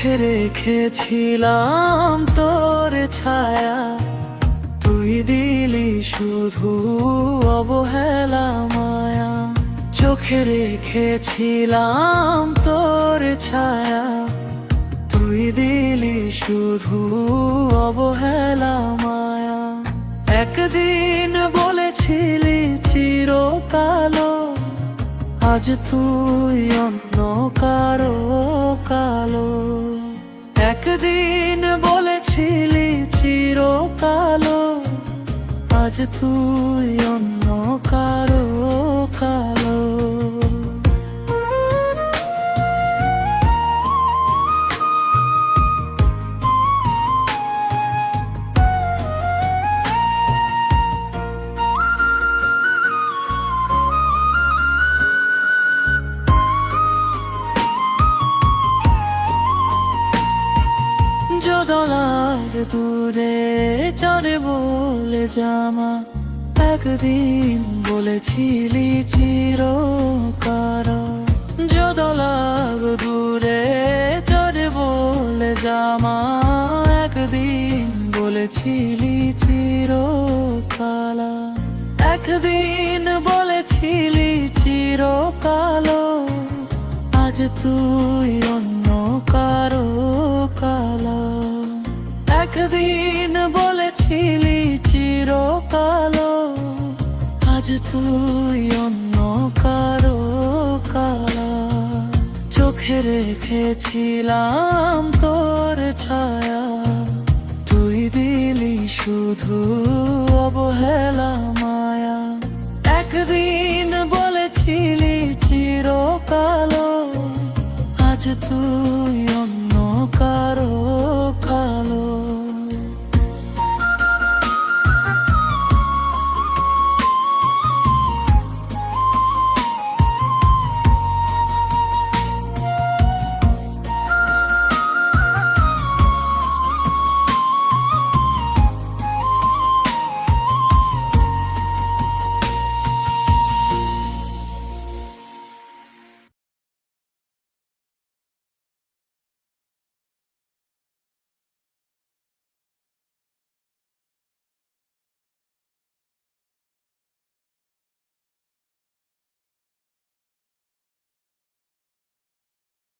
চোখে রেখেছিলাম তোর ছায়া, তুই দিলি শুধু অবহেলা মায়া। চোখে রেখেছিলাম তোর ছায়া, তুই দিলি শুধু অবহেলা মায়া। একদিন বলেছিলি চিরকালো, আজ তুই অন্য কারো কালো। একদিন বলেছিলি চিরকালো, আজ তুই অন্য কারো কালো। জোদলার দূরে চড়ে বলে জামা, একদিন বলেছিলি চিরকারা। জোদলার দূরে চড়ে বলে জামা, একদিন বলেছিলি চিরকালা। একদিন বলেছিলি চিরকালো, আজ তুই অন্য কারো কালা। একদিন বলেছিলি চিরকালো, আজ তুই অন্য কারো কালা। চোখে রেখেছিলাম তোর ছায়া, তুই দিলি শুধু অবহেলা মায়া। একদিন বলেছিলি চিরকালো, আজ তুই অন্য কারো কালো।